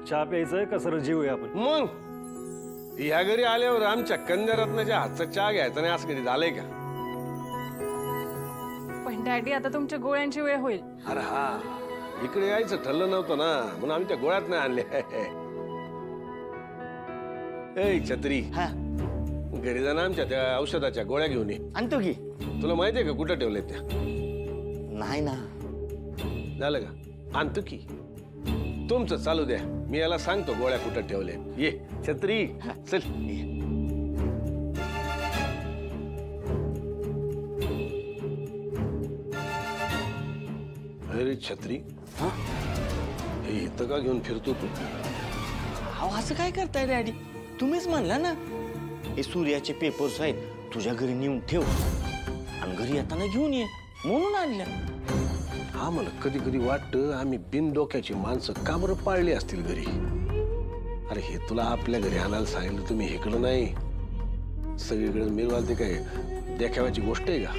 चहा प्यायचंय का सरळ जेवूया आपण? मग ह्या घरी आल्यावर आमच्या कन्यारत्नाच्या हातचा चहा घ्यायचा नाही असं कधी झालंय का? पण डॅडी आता तुमच्या गोळ्यांची वेळ होईल. अरे हा, इकडे यायचं ठरलं नव्हतं ना म्हणून आम्ही त्या गोळ्यात नाही आणले. ए छत्री, हा घरी जाणं आमच्या त्या औषधाच्या गोळ्या घेऊन ये. आणतो की. तुला माहितीये का कुठं ठेवले त्या? नाही ना. झालं का? आणतो की. तुमचं चालू द्या, मी याला सांगतो गोळ्या कुठं ठेवले. ये छत्री, चल. अरे छत्री, हे इथं का घेऊन फिरतो तू? अहो असं काय करताय डॅडी? तुम्हीच म्हणला ना हे सूर्याचे पेपर्स आहेत तुझ्या घरी नेऊन ठेव आणि घरी येताना घेऊन ये म्हणून आणल्या. हा, मला कधी कधी वाटतं आम्ही बिन डोक्याची माणसं का बरं पाळली असतील घरी. अरे हे तुला आपल्या घरी आणायला सांगितलं, तुम्ही इकडं नाही सगळीकडे मिरवाल. ते काय देखाव्याची गोष्ट आहे का?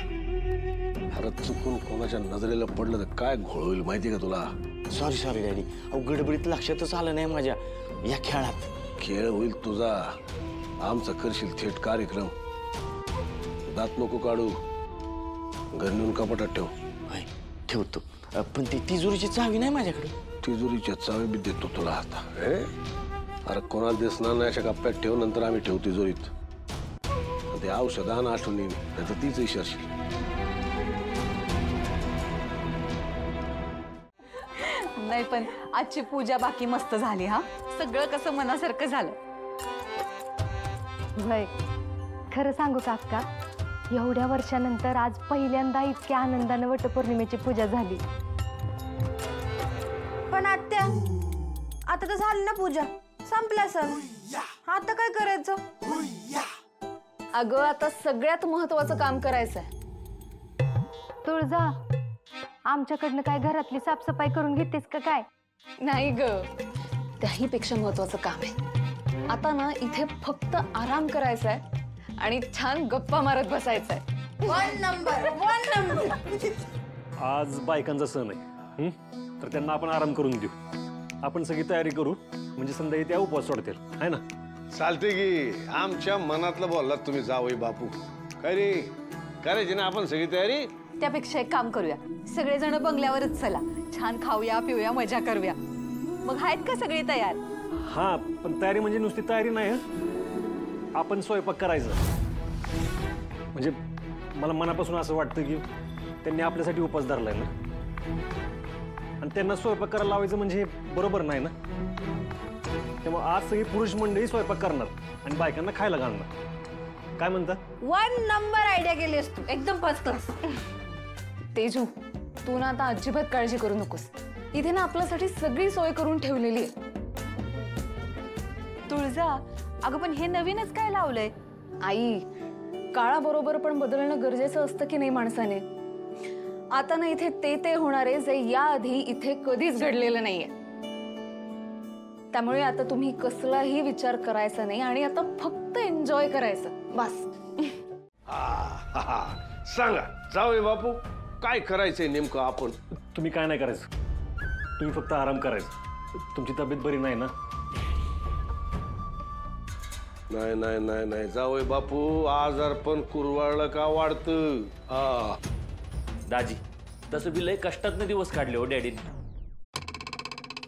अरे चुकून कोणाच्या नजरेला पडलं तर काय घोळ होईल माहिती का तुला? Sorry daddy. अहो गडबडीत लक्षातच आलं नाही माझ्या या खेळात. खेळ होईल तुझा, आमचा करशील थेट कार्यक्रम. दात नको काढू, घर नेऊन कपाटात ठेव. होय ठेवतो, पण ती तिजोरीची चावी नाही माझ्याकडे. तिजोरीच्या चावी बी देतो तुला आता. अरे कोणाला दिसणार नाही अशा कप्प्यात ठेव, नंतर आम्ही ठेवू तिजोरीत. ते औषधान आठवण येईल, नाहीतर तीच विचारशील. नाही पण आजची पूजा बाकी मस्त झाली. हा, सगळं कसं मनासारखं झालं. वय खरं सांगू का अक्का, एवढ्या वर्षानंतर आज पहिल्यांदा इतक्या आनंदानं वटपौर्णिमेची पूजा झाली. पण आत्या, आता तर झाली ना पूजा, संपला सण. आता काय करायचं? अगं आता सगळ्यात महत्वाचं काम करायचंय. तुळजा, आमच्याकडनं काय घरातली साफसफाई करून घेतेस का काय? नाही ग, त्याही पेक्षा महत्वाचं काम आहे. आता ना इथे फक्त आराम करायचा आहे आणि छान गप्पा मारत बसायचंय. 1 नंबर 1 नंबर. आज बायकांचा सण आहे, तर त्यांना आपण आराम करून देऊ. आपण सगळी तयारी करू म्हणजे संध्याकाळी त्या उपवास सोडतील, आहे ना? चालते की, आमच्या मनातलं बोललात तुम्ही जावई बापू. काय रे, करायची ना आपण सगळी तयारी? त्यापेक्षा एक काम करूया, सगळेजण बंगल्यावरच चला, छान खाऊया पिऊया मजा करूया. मग आहेत का सगळी तयार? हा, पण तयारी म्हणजे नुसती तयारी नाही. आपण स्वयंपाक करायचं. म्हणजे मला मनापासून असं वाटतं की त्यांनी आपल्यासाठी उपवास धरलाय ना, आणि त्यांना स्वयंपाक करायला लावायचं म्हणजे बरोबर नाही ना. त्यामुळे आज सगळी पुरुष मंडळी स्वयंपाक करणार आणि बायकांना खायला घालणार. काय म्हणता? 1 नंबर आयडिया केलीस तू, एकदम फर्स्ट क्लास. तेजू, तू ना आता अजिबात काळजी करू नकोस. इथे ना आपल्यासाठी सगळी सोय करून ठेवलेली आहे. तुळजा, अगं पण हे नवीनच काय लावलंय? आई, काळाबरोबर पण बदलणं गरजेचं असतं की नाही माणसाने? आता ना इथे ते होणार आहे जे याआधी इथे कधीच घडलेलं नाहीये. त्यामुळे आता तुम्ही कसलाही विचार करायचा नाही आणि आता फक्त एन्जॉय करायचं बस. सांगा जावई बापू, काय करायचंय नेमकं आपण? तुम्ही काय नाही करायचं, तुम्ही फक्त आराम करायचं. तुमची तब्येत बरी नाही ना? नाही नाही नाही नाही जावई बापू, आजारपण कुरवाळलं का वाढतं. दाजी, तसं बी लय कष्टातनं दिवस काढले हो डॅडीने.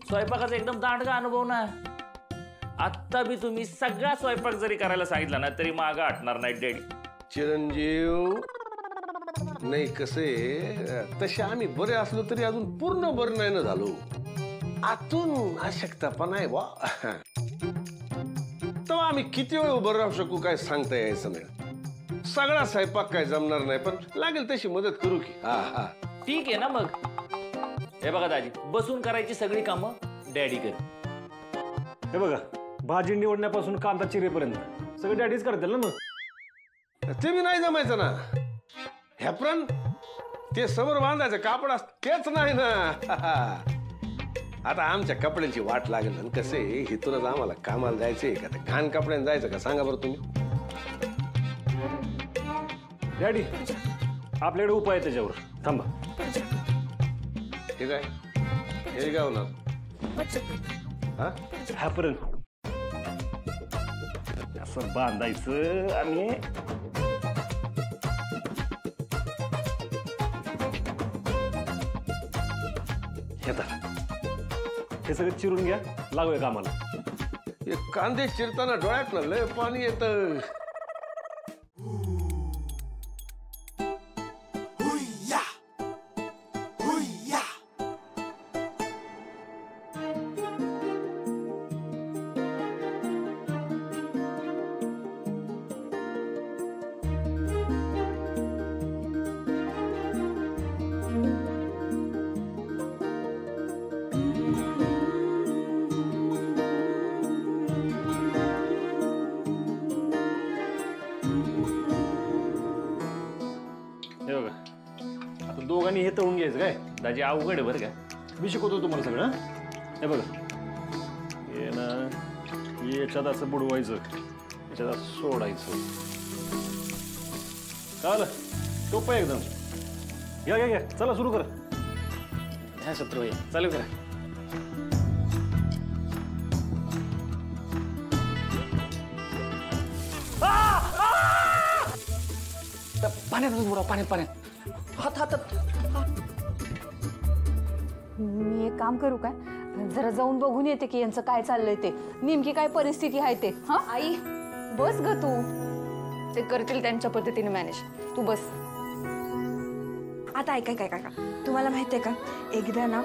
स्वयंपाकाचा एकदम दांडगा अनुभव ना. आत्ता बी तुम्ही सगळा स्वयंपाक जरी करायला सांगितला ना तरी मागं हटणार नाही डॅडी. चिरंजीव, नाही कसे तसे आम्ही बरे असलो तरी अजून पूर्ण बरं नाही ना झालो. आतून अशक्तपणा आहे बा. तेव्हा आम्ही किती वेळ उभं राहू शकू काय सांगता यायचं नाही. सगळा स्वयंपाक काय जमणार नाही, पण लागेल तशी मदत करू की. हा, ठीक आहे ना मग. हे बघा दाजी, बसून करायची सगळी कामं डॅडी कर. हे बघा, भाजी निवडण्यापासून कांदा चिरेपर्यंत सगळं डॅडीच करतील ना. मग ते बी नाही जमायचं ना. ह्याप्रन ते समोर बांधायचं कापड तेच नाही ना. आता आमच्या कपड्यांची वाट लागेल आणि कसे इथूनच आम्हाला कामाला जायचंय का? घाण कपड्यानं जायचं का सांगा बरं तुम्ही. डॅडी, आपल्याकडे उपाय आहे त्याच्यावर. थांबा. हे काय, हे काय होणार? हा ह्यापर्यंत असं बांधायचं आणि हे आता हे सगळं चिरून घ्या, लागूया कामाला. हे कांदे चिरताना डोळ्यात ना लय पाणी येतं. हे बघा, आता दोघांनी हे तळून घ्यायचं काय. दाजी अवघड आहे बरं का. मी शिकवतो तुम्हाला सगळं. हं? हे बघा, हे ना हे याच्यात असं बुडवायचं, याच्यात असं सोडायचं. चाल सोपं आहे एकदम. घ्या घ्या घ्या, चला सुरू करा. ह्या सत्र चालू करा. पाण्यातच बुडा, पाण्यात. हात. मी एक काम करू काय, जरा जाऊन बघून येते की यांचं काय चाललंय ते, नेमकी काय परिस्थिती आहे ते. हा आई, बस ग तू. ते करतील त्यांच्या पद्धतीने मॅनेज, तू बस. आता ऐका काय काका, तुम्हाला माहिती आहे का, एकदा ना